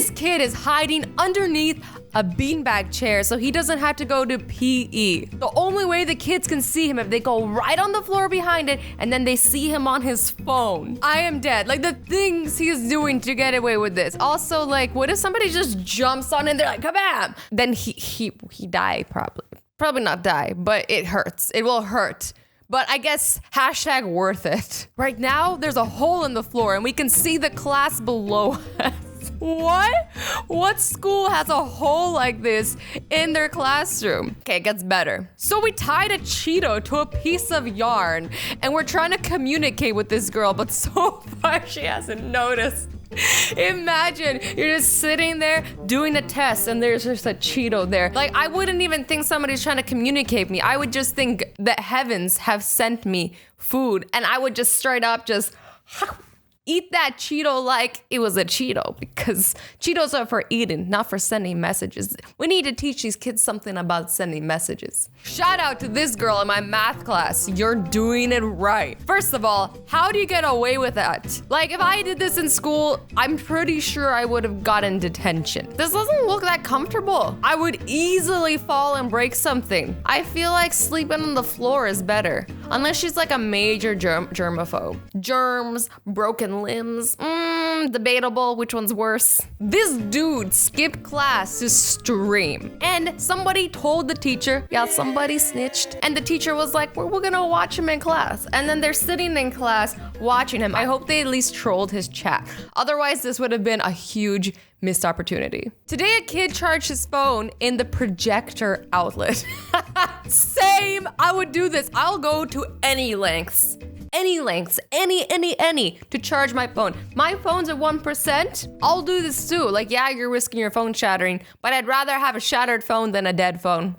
This kid is hiding underneath a beanbag chair so he doesn't have to go to PE. The only way the kids can see him if they go right on the floor behind it and then they see him on his phone. I am dead. Like the things he is doing to get away with this. Also, like, what if somebody just jumps on and they're like, kabam! Then he die probably. Probably not die, but it hurts. It will hurt. But I guess hashtag worth it. Right now, there's a hole in the floor and we can see the class below us. What? What school has a hole like this in their classroom? Okay, it gets better. So we tied a Cheeto to a piece of yarn and we're trying to communicate with this girl, but so far she hasn't noticed. Imagine you're just sitting there doing a test and there's just a Cheeto there. Like, I wouldn't even think somebody's trying to communicate with me. I would just think that heavens have sent me food and I would just straight up just eat that Cheeto like it was a Cheeto, because Cheetos are for eating, not for sending messages. We need to teach these kids something about sending messages. Shout out to this girl in my math class. You're doing it right. First of all, how do you get away with that? Like, if I did this in school, I'm pretty sure I would have gotten detention. This doesn't look that comfortable. I would easily fall and break something. I feel like sleeping on the floor is better. Unless she's like a major germaphobe. Germs, broken limbs, debatable which one's worse. This dude skipped class to stream. And somebody told the teacher, yeah, somebody snitched. And the teacher was like, we're gonna watch him in class. And then they're sitting in class watching him. I hope they at least trolled his chat. Otherwise, this would have been a huge missed opportunity. Today, a kid charged his phone in the projector outlet. Same, I would do this. I'll go to any lengths, any to charge my phone. My phone's at 1%. I'll do this too. Like, yeah, you're risking your phone shattering, but I'd rather have a shattered phone than a dead phone.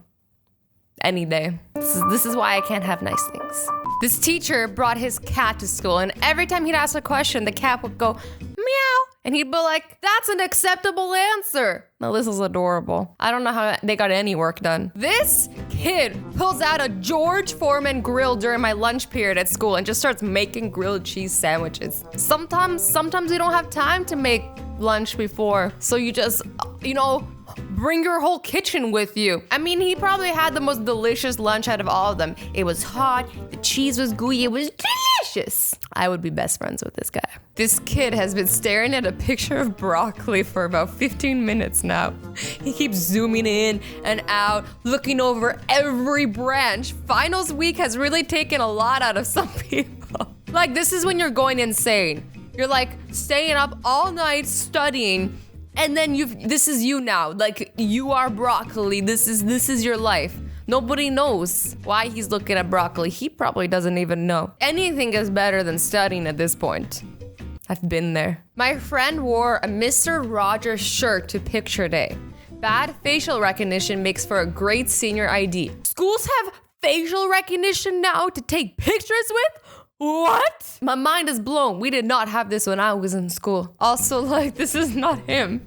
Any day. This is why I can't have nice things. This teacher brought his cat to school, and every time he'd ask a question, the cat would go, meow. And he'd be like, that's an acceptable answer. No, this is adorable. I don't know how they got any work done. This kid pulls out a George Foreman grill during my lunch period at school and just starts making grilled cheese sandwiches. Sometimes we don't have time to make lunch before. So you just, bring your whole kitchen with you. I mean, he probably had the most delicious lunch out of all of them. It was hot, the cheese was gooey, it was delicious. I would be best friends with this guy. This kid has been staring at a picture of broccoli for about 15 minutes now. He keeps zooming in and out, looking over every branch. Finals week has really taken a lot out of some people. Like, this is when you're going insane. You're like staying up all night studying, and then this is you now. Like, you are broccoli. This is your life. Nobody knows why he's looking at broccoli. He probably doesn't even know. Anything is better than studying at this point. I've been there. My friend wore a Mr. Rogers shirt to picture day. Bad facial recognition makes for a great senior ID. Schools have facial recognition now to take pictures with? What? My mind is blown. We did not have this when I was in school. Also, like, this is not him.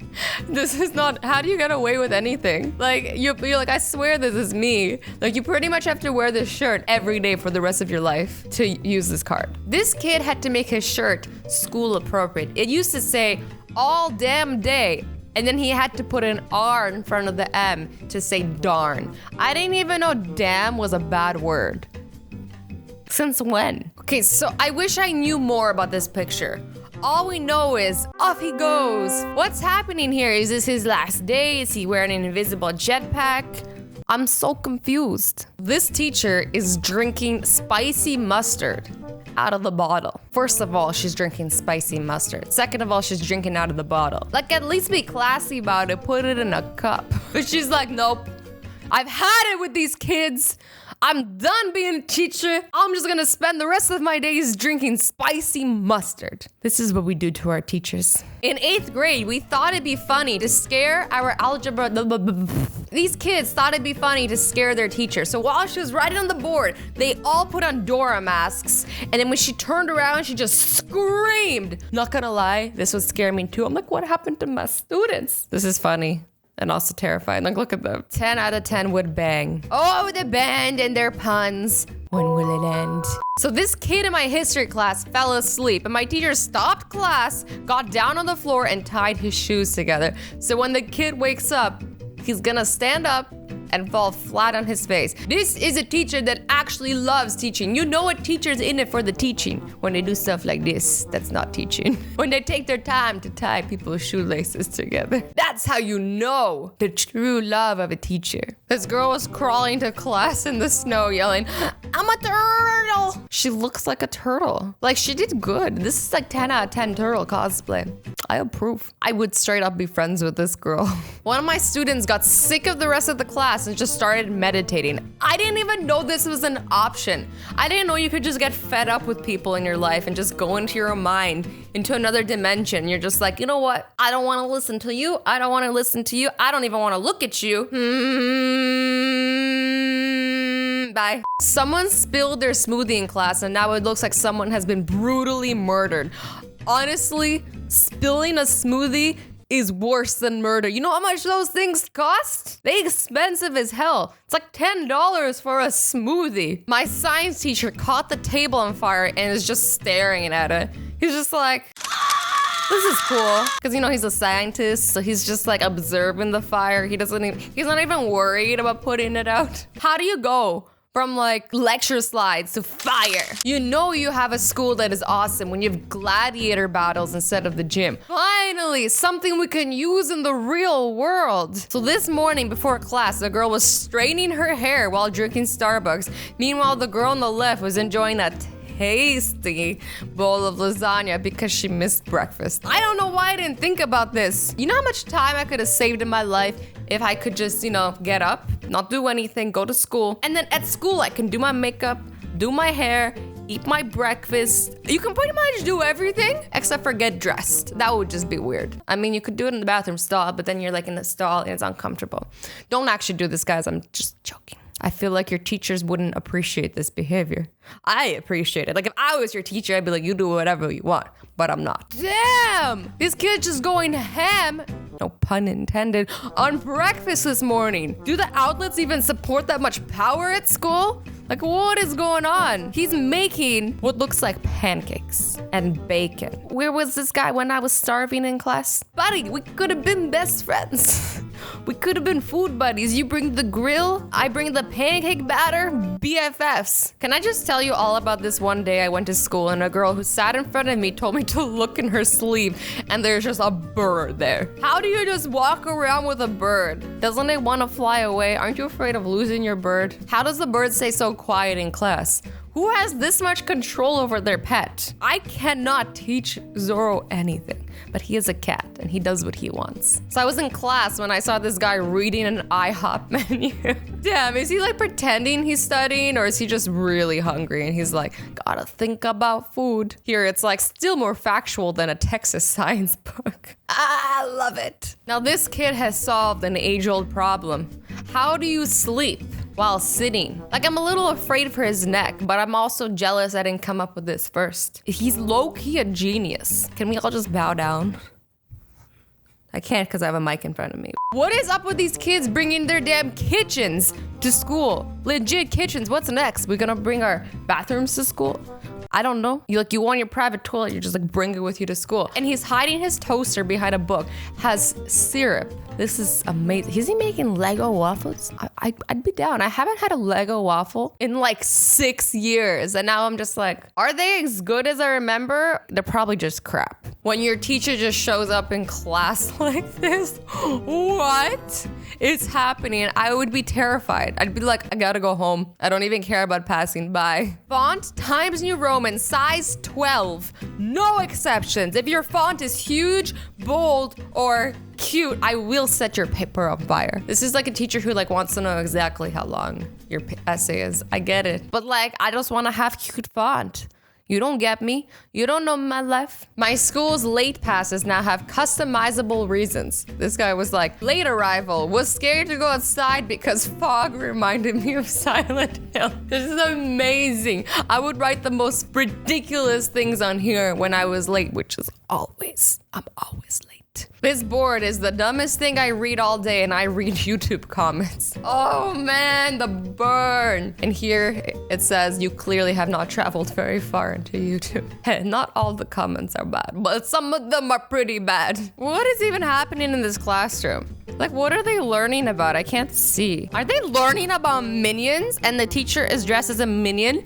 This is not, how do you get away with anything? Like, you're like, I swear this is me. Like, you pretty much have to wear this shirt every day for the rest of your life to use this card. This kid had to make his shirt school appropriate. It used to say, all damn day. And then he had to put an R in front of the M to say darn. I didn't even know damn was a bad word. Since when? Okay, so I wish I knew more about this picture. All we know is off he goes. What's happening here? Is this his last day? Is he wearing an invisible jetpack? I'm so confused. This teacher is drinking spicy mustard out of the bottle. First of all, she's drinking spicy mustard. Second of all, she's drinking out of the bottle. Like, at least be classy about it. Put it in a cup. But she's like, nope. I've had it with these kids. I'm done being a teacher. I'm just gonna spend the rest of my days drinking spicy mustard. This is what we do to our teachers. In 8th grade, we thought it'd be funny to scare our algebra. These kids thought it'd be funny to scare their teacher. So while she was writing on the board, they all put on Dora masks. And then when she turned around, she just screamed. Not gonna lie, this would scare me too. I'm like, what happened to my students? This is funny. and also terrifying. Like, look at them. 10 out of 10 would bang. Oh, the band and their puns. When will it end? So this kid in my history class fell asleep and my teacher stopped class, got down on the floor and tied his shoes together. So when the kid wakes up, he's gonna stand up and fall flat on his face. This is a teacher that actually loves teaching. You know a teacher's in it for the teaching. When they do stuff like this, that's not teaching. When they take their time to tie people's shoelaces together. That's how you know the true love of a teacher. This girl was crawling to class in the snow yelling, "I'm a turtle!" She looks like a turtle. Like, she did good. This is like 10 out of 10 turtle cosplay. I approve. I would straight up be friends with this girl. One of my students got sick of the rest of the class and just started meditating. I didn't even know this was an option. I didn't know you could just get fed up with people in your life and just go into your mind, into another dimension. You're just like, you know what? I don't want to listen to you. I don't want to listen to you. I don't even want to look at you. Bye. Someone spilled their smoothie in class and now it looks like someone has been brutally murdered. Honestly, spilling a smoothie is worse than murder. You know how much those things cost? They expensive as hell. It's like $10 for a smoothie. My science teacher caught the table on fire and is just staring at it. He's just like, this is cool. Because, you know, he's a scientist, so he's just like observing the fire. He's not even worried about putting it out. How do you go from like lecture slides to fire? You know you have a school that is awesome when you have gladiator battles instead of the gym. Finally, something we can use in the real world. So this morning before class, the girl was straightening her hair while drinking Starbucks. Meanwhile, the girl on the left was enjoying a tasty bowl of lasagna because she missed breakfast. I don't know why I didn't think about this. You know how much time I could have saved in my life if I could just, you know, get up, not do anything, go to school, and then at school I can do my makeup, do my hair, eat my breakfast. You can pretty much do everything except for get dressed. That would just be weird. I mean, you could do it in the bathroom stall, but then you're like in the stall and it's uncomfortable. Don't actually do this, guys. I'm just joking. I feel like your teachers wouldn't appreciate this behavior. I appreciate it. Like, if I was your teacher, I'd be like, you do whatever you want, but I'm not. Damn! This kid's just going ham, no pun intended, on breakfast this morning. Do the outlets even support that much power at school? Like, what is going on? He's making what looks like pancakes and bacon. Where was this guy when I was starving in class? Buddy, we could have been best friends. We could have been food buddies. You bring the grill, I bring the pancake batter, BFFs. Can I just tell you all about this one day I went to school and a girl who sat in front of me told me to look in her sleeve and there's just a bird there. How do you just walk around with a bird? Doesn't it want to fly away? Aren't you afraid of losing your bird? How does the bird stay so quiet in class? Who has this much control over their pet? I cannot teach Zoro anything, but he is a cat and he does what he wants. So I was in class when I saw this guy reading an IHOP menu. Damn, is he like pretending he's studying or is he just really hungry and he's like, gotta think about food? Here, it's like still more factual than a Texas science book. I love it. Now this kid has solved an age-old problem. How do you sleep while sitting? Like, I'm a little afraid for his neck, but I'm also jealous I didn't come up with this first. He's low-key a genius. Can we all just bow down? I can't because I have a mic in front of me. What is up with these kids bringing their damn kitchens to school? Legit kitchens. What's next? We're gonna bring our bathrooms to school? I don't know. You want your private toilet, you just like bring it with you to school. And he's hiding his toaster behind a book. Has syrup. This is amazing. Is he making Lego waffles? I'd be down. I haven't had a Lego waffle in like 6 years. And now I'm just like, are they as good as I remember? They're probably just crap. When your teacher just shows up in class like this, what is happening? I would be terrified. I'd be like, I gotta go home. I don't even care about passing by. Font Times New Roman, size 12. No exceptions. If your font is huge, bold, or cute, I will set your paper on fire. This is like a teacher who like wants to know exactly how long your essay is. I get it. But like, I just want to have cute font. You don't get me. You don't know my life. My school's late passes now have customizable reasons. This guy was like, late arrival, was scared to go outside because fog reminded me of Silent Hill. This is amazing. I would write the most ridiculous things on here when I was late, which is always, I'm always late. next. This board is the dumbest thing I read all day, and I read YouTube comments. Oh man, the burn. And here it says, you clearly have not traveled very far into YouTube. Hey, not all the comments are bad, but some of them are pretty bad. What is even happening in this classroom? Like, what are they learning about? I can't see. Are they learning about minions and the teacher is dressed as a minion?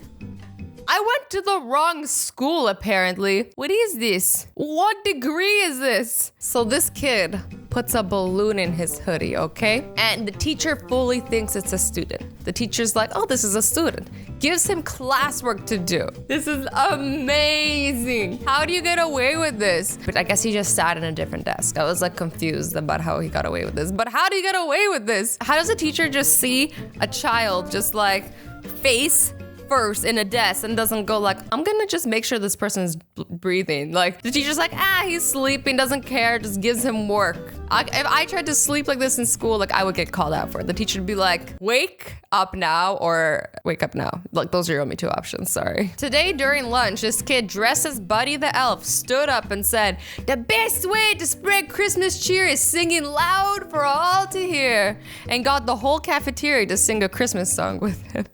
I went to the wrong school, apparently. What is this? What degree is this? So this kid puts a balloon in his hoodie, okay? And the teacher fully thinks it's a student. The teacher's like, oh, this is a student. Gives him classwork to do. This is amazing. How do you get away with this? But I guess he just sat in a different desk. I was like confused about how he got away with this. But how do you get away with this? How does a teacher just see a child just like face first in a desk and doesn't go like, I'm gonna just make sure this person's breathing. Like the teacher's like, he's sleeping, doesn't care, just gives him work. If I tried to sleep like this in school, like I would get called out for it. The teacher would be like, wake up now or wake up now. Like those are your only two options, sorry. Today during lunch, this kid dressed as Buddy the Elf stood up and said, the best way to spread Christmas cheer is singing loud for all to hear, and got the whole cafeteria to sing a Christmas song with him.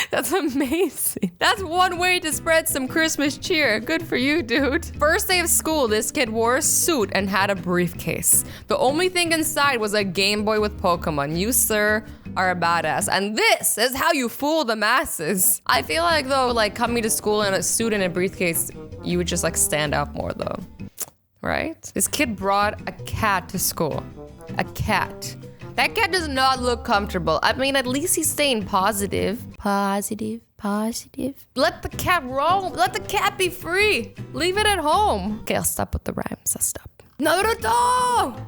That's amazing. That's one way to spread some Christmas cheer. Good for you, dude. First day of school, this kid wore a suit and had a briefcase. The only thing inside was a Game Boy with Pokemon. You, sir, are a badass. And this is how you fool the masses. I feel like, though, like coming to school in a suit and a briefcase, you would just like stand out more, though. Right? This kid brought a cat to school. A cat. That cat does not look comfortable. I mean, at least he's staying positive. Positive. Let the cat roam. Let the cat be free. Leave it at home. Okay, I'll stop with the rhymes. I'll stop. Naruto!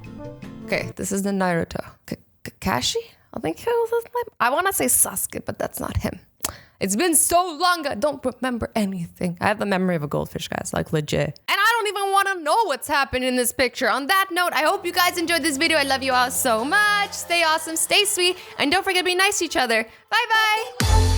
Okay, this is the Naruto. Kakashi? I think it was his name. I want to say Sasuke, but that's not him. It's been so long, I don't remember anything. I have the memory of a goldfish, guys, like legit. And I don't even want to know what's happened in this picture. On that note, I hope you guys enjoyed this video. I love you all so much. Stay awesome, stay sweet, and don't forget to be nice to each other. Bye-bye.